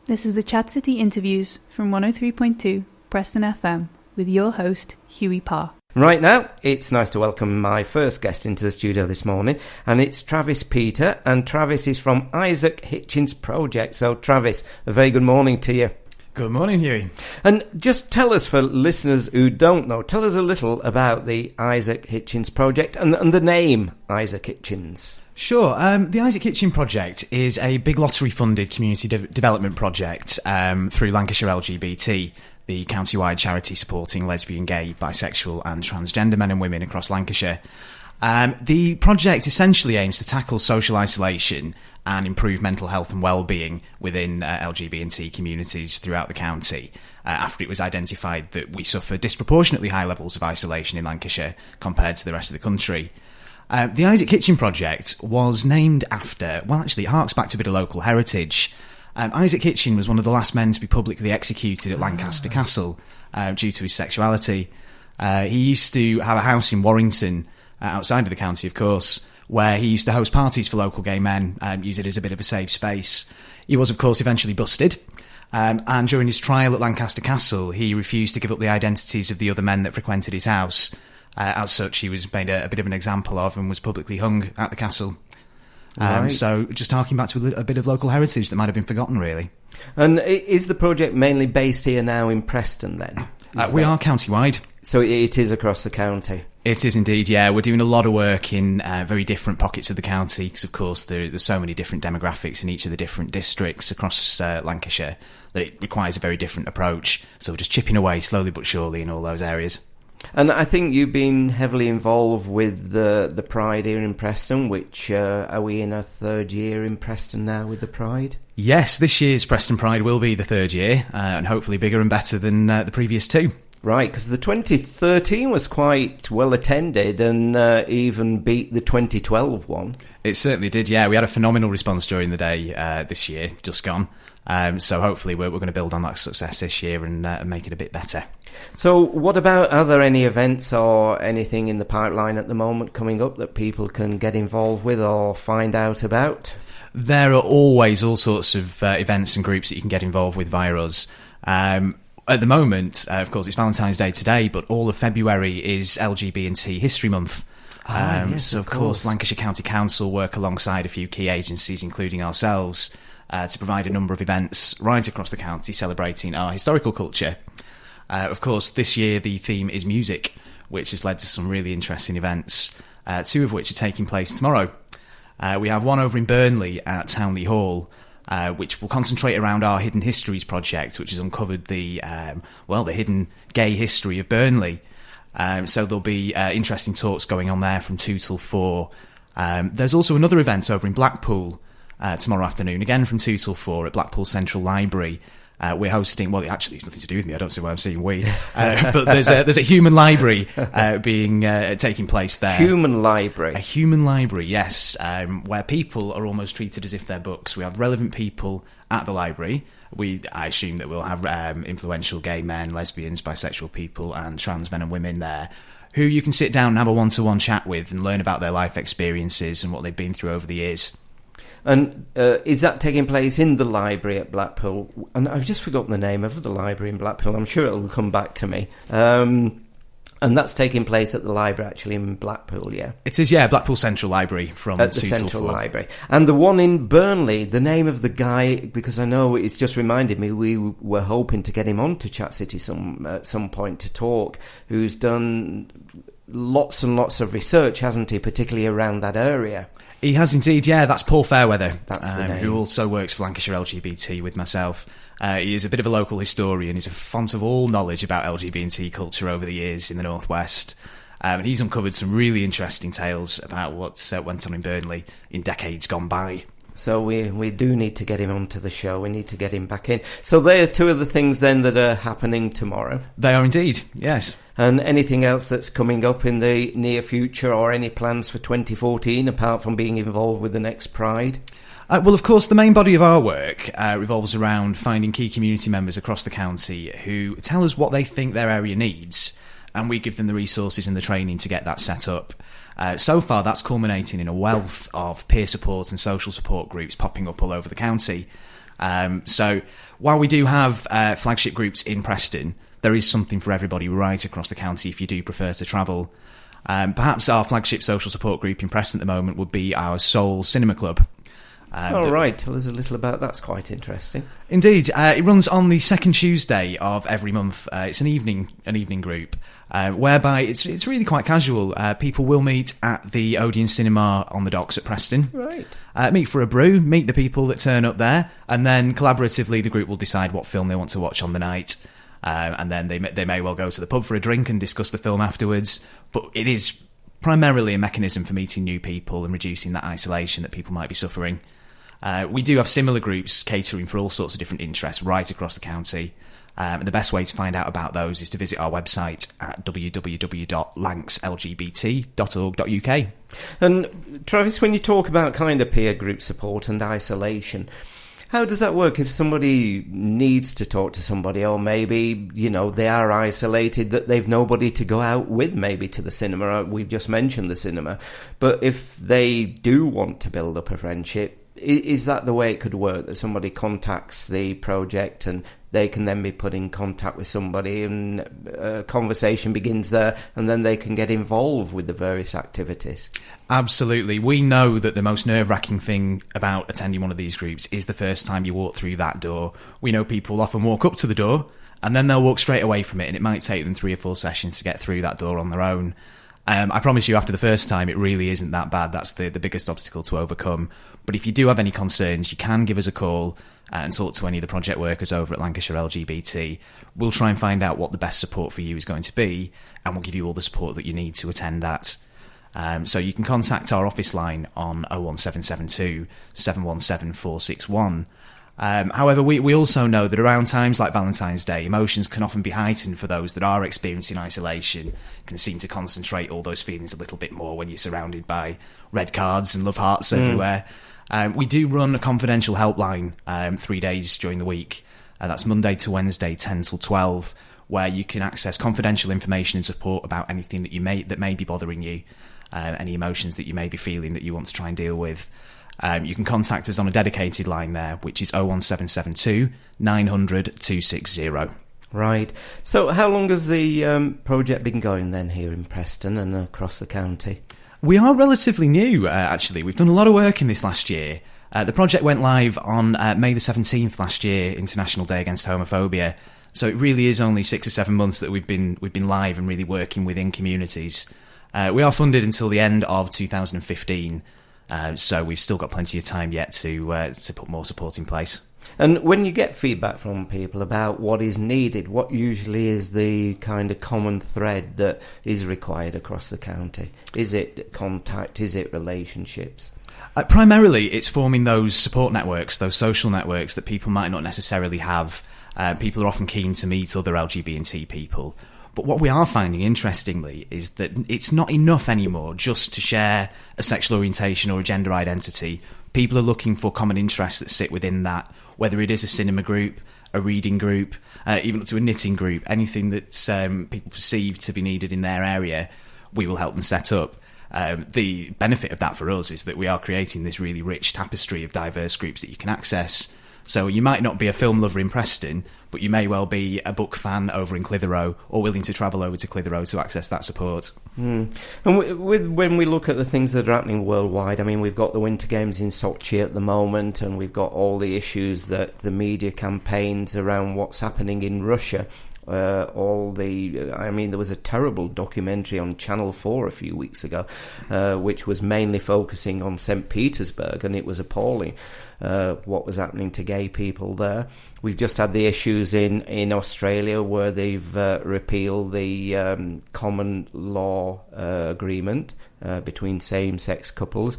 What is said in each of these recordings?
This is the Chat City Interviews from 103.2 Preston FM with your host, Huey Parr. Right now, it's nice to welcome my first guest into the studio this morning, and it's Travis Peter, and Travis is from Isaac Hitchens Project. So, Travis, a very good morning to you. Good morning, Huey. And just tell us, for listeners who don't know, tell us a little about the Isaac Hitchens Project and the name Isaac Hitchens. Sure. The Isaac Hitchens Project is a big lottery-funded community development project through Lancashire LGBT, the county-wide charity supporting lesbian, gay, bisexual and transgender men and women across Lancashire. The project essentially aims to tackle social isolation and improve mental health and well-being within LGBT communities throughout the county, after it was identified that we suffer disproportionately high levels of isolation in Lancashire compared to the rest of the country. The Isaac Hitchens Project was named after, well, actually, it harks back to a bit of local heritage. Isaac Hitchens was one of the last men to be publicly executed at Lancaster Castle due to his sexuality. He used to have a house in Warrington, outside of the county, of course, where he used to host parties for local gay men, use it as a bit of a safe space. He was, of course, eventually busted. And during his trial at Lancaster Castle, he refused to give up the identities of the other men that frequented his house. As such, he was made a bit of an example of and was publicly hung at the castle. Right. So just harking back to a bit of local heritage that might have been forgotten, really. And is the project mainly based here now in Preston, then? We are county-wide. So it is across the county? It is indeed, yeah. We're doing a lot of work in very different pockets of the county because, of course, there's so many different demographics in each of the different districts across Lancashire that it requires a very different approach. So we're just chipping away slowly but surely in all those areas. And I think you've been heavily involved with the Pride here in Preston, which are we in our third year in Preston now with the Pride? Yes, this year's Preston Pride will be the third year, and hopefully bigger and better than the previous two. Right, because the 2013 was quite well attended and even beat the 2012 one. It certainly did, yeah. We had a phenomenal response during the day this year, just gone. So hopefully we're going to build on that success this year and make it a bit better. So what about, are there any events or anything in the pipeline at the moment coming up that people can get involved with or find out about? There are always all sorts of events and groups that you can get involved with via us. At the moment, of course, it's Valentines Day today, but all of February is LGBT History Month. Yes, so, of course, Lancashire County Council work alongside a few key agencies, including ourselves, to provide a number of events right across the county celebrating our historical culture. Of course, this year the theme is music, which has led to some really interesting events, two of which are taking place tomorrow. We have one over in Burnley at Townley Hall, which will concentrate around our Hidden Histories project, which has uncovered the hidden gay history of Burnley. So there'll be interesting talks going on there from 2 till 4. There's also another event over in Blackpool tomorrow afternoon, again from 2 till 4 at Blackpool Central Library. We're hosting, well, actually it's nothing to do with me, I don't see why I'm saying we, but there's a human library taking place there. Human library? A human library, yes, where people are almost treated as if they're books. We have relevant people at the library. I assume that we'll have influential gay men, lesbians, bisexual people and trans men and women there, who you can sit down and have a one-to-one chat with and learn about their life experiences and what they've been through over the years. And is that taking place in the library at Blackpool? And I've just forgotten the name of the library in Blackpool. I'm sure it'll come back to me. And that's taking place at the library, actually, in Blackpool, yeah? It is, yeah, Blackpool Central Library from 2 till 4. At the Central Library. And the one in Burnley, the name of the guy, because I know it's just reminded me, we were hoping to get him on to Chat City at some point to talk, who's done lots and lots of research, hasn't he, particularly around that area? He has indeed, yeah. That's Paul Fairweather, that's the name. Who also works for Lancashire LGBT with myself. He is a bit of a local historian. He's a font of all knowledge about LGBT culture over the years in the North West. And he's uncovered some really interesting tales about what went on in Burnley in decades gone by. So we do need to get him onto the show. We need to get him back in. So there are two of the things then that are happening tomorrow. They are indeed, yes. And anything else that's coming up in the near future, or any plans for 2014 apart from being involved with the next Pride? Well, of course, the main body of our work revolves around finding key community members across the county who tell us what they think their area needs, and we give them the resources and the training to get that set up. So far, that's culminating in a wealth of peer support and social support groups popping up all over the county. So while we do have flagship groups in Preston, there is something for everybody right across the county if you do prefer to travel. Perhaps our flagship social support group in Preston at the moment would be our Soul Cinema Club. Right, tell us a little about that. That's quite interesting. Indeed, it runs on the second Tuesday of every month. It's an evening group, whereby it's really quite casual. People will meet at the Odeon Cinema on the docks at Preston. Right. Meet for a brew, meet the people that turn up there, and then collaboratively the group will decide what film they want to watch on the night. And then they may well go to the pub for a drink and discuss the film afterwards. But it is primarily a mechanism for meeting new people and reducing that isolation that people might be suffering. We do have similar groups catering for all sorts of different interests right across the county. And the best way to find out about those is to visit our website at www.lankslgbt.org.uk. And Travis, when you talk about kind of peer group support and isolation, how does that work if somebody needs to talk to somebody, or maybe, they are isolated, that they've nobody to go out with, maybe to the cinema? We've just mentioned the cinema. But if they do want to build up a friendship, is that the way it could work, that somebody contacts the project and they can then be put in contact with somebody and a conversation begins there, and then they can get involved with the various activities? Absolutely. We know that the most nerve-wracking thing about attending one of these groups is the first time you walk through that door. We know people often walk up to the door and then they'll walk straight away from it, and it might take them 3 or 4 sessions to get through that door on their own. I promise you, after the first time, it really isn't that bad. That's the biggest obstacle to overcome. But if you do have any concerns, you can give us a call and talk to any of the project workers over at Lancashire LGBT. We'll try and find out what the best support for you is going to be, and we'll give you all the support that you need to attend that. So you can contact our office line on 01772 717 461. However, we also know that around times like Valentine's Day, emotions can often be heightened for those that are experiencing isolation. Can seem to concentrate all those feelings a little bit more when you're surrounded by red cards and love hearts everywhere. We do run a confidential helpline 3 days during the week. That's Monday to Wednesday, 10 till 12, where you can access confidential information and support about anything that may be bothering you, any emotions that you may be feeling that you want to try and deal with. You can contact us on a dedicated line there, which is 01772 900 260. Right. So how long has the project been going then here in Preston and across the county? We are relatively new, actually. We've done a lot of work in this last year. The project went live on May the 17th last year, International Day Against Homophobia. So it really is only 6 or 7 months that we've been live and really working within communities. We are funded until the end of 2015. So we've still got plenty of time yet to put more support in place. And when you get feedback from people about what is needed, what usually is the kind of common thread that is required across the county? Is it contact? Is it relationships? Primarily, it's forming those support networks, those social networks that people might not necessarily have. People are often keen to meet other LGBT people. But what we are finding, interestingly, is that it's not enough anymore just to share a sexual orientation or a gender identity. People are looking for common interests that sit within that, whether it is a cinema group, a reading group, even up to a knitting group, anything that people perceive to be needed in their area, we will help them set up. The benefit of that for us is that we are creating this really rich tapestry of diverse groups that you can access. So you might not be a film lover in Preston, but you may well be a book fan over in Clitheroe, or willing to travel over to Clitheroe to access that support. And when we look at the things that are happening worldwide, I mean, we've got the Winter Games in Sochi at the moment, and we've got all the issues that the media campaigns around what's happening in Russia. There was a terrible documentary on Channel 4 a few weeks ago, which was mainly focusing on St. Petersburg, and it was appalling what was happening to gay people there. We've just had the issues in Australia where they've repealed the common law agreement between same-sex couples.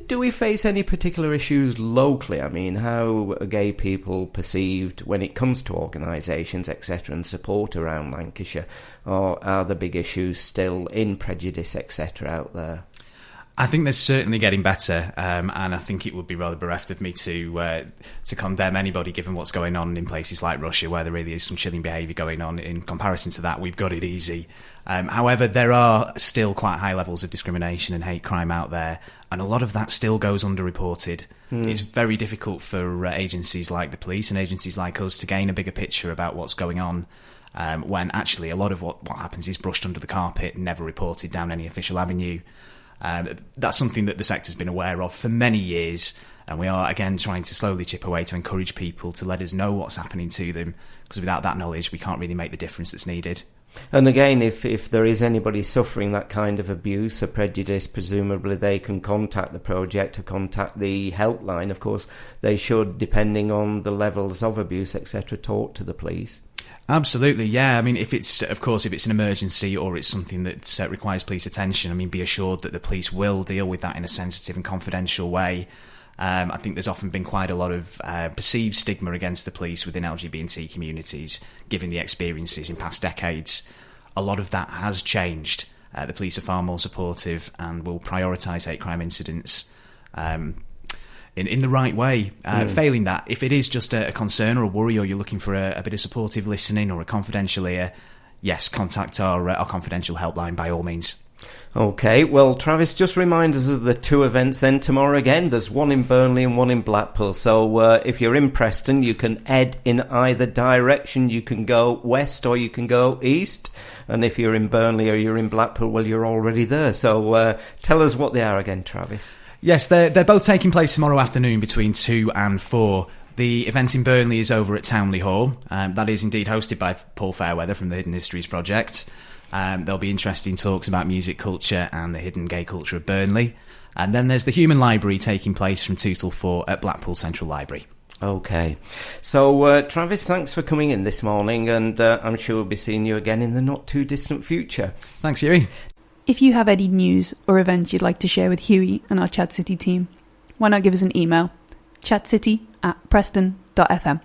Do we face any particular issues locally? I mean, how are gay people perceived when it comes to organisations, etc., and support around Lancashire? Or are the big issues still in prejudice, etc., out there? I think they're certainly getting better, and I think it would be rather bereft of me to condemn anybody given what's going on in places like Russia, where there really is some chilling behaviour going on. In comparison to that, we've got it easy. However, there are still quite high levels of discrimination and hate crime out there, and a lot of that still goes underreported. It's very difficult for agencies like the police and agencies like us to gain a bigger picture about what's going on, when actually a lot of what happens is brushed under the carpet, never reported down any official avenue. That's something that the sector's been aware of for many years, and we are again trying to slowly chip away to encourage people to let us know what's happening to them, because without that knowledge we can't really make the difference that's needed. And again, if there is anybody suffering that kind of abuse or prejudice, presumably they can contact the project or contact the helpline. Of course, they should, depending on the levels of abuse, etc., talk to the police. Absolutely, yeah. I mean, if it's an emergency or it's something that requires police attention, I mean, be assured that the police will deal with that in a sensitive and confidential way. I think there's often been quite a lot of perceived stigma against the police within LGBT communities, given the experiences in past decades. A lot of that has changed. The police are far more supportive and will prioritise hate crime incidents in the right way. Failing that, if it is just a concern or a worry, or you're looking for a bit of supportive listening or a confidential ear, yes, contact our confidential helpline by all means. Okay, well, Travis, just remind us of the two events then tomorrow again. There's one in Burnley and one in Blackpool. So if you're in Preston, you can head in either direction. You can go west or you can go east. And if you're in Burnley or you're in Blackpool, well, you're already there. So tell us what they are again, Travis. Yes, they're both taking place tomorrow afternoon between 2 and 4. The event in Burnley is over at Townley Hall. That is indeed hosted by Paul Fairweather from the Hidden Histories Project. There'll be interesting talks about music culture and the hidden gay culture of Burnley. And then there's the Human Library taking place from 2 till 4 at Blackpool Central Library. Okay. So, Travis, thanks for coming in this morning, and I'm sure we'll be seeing you again in the not-too-distant future. Thanks, Huey. If you have any news or events you'd like to share with Huey and our Chat City team, why not give us an email, chatcity@preston.fm.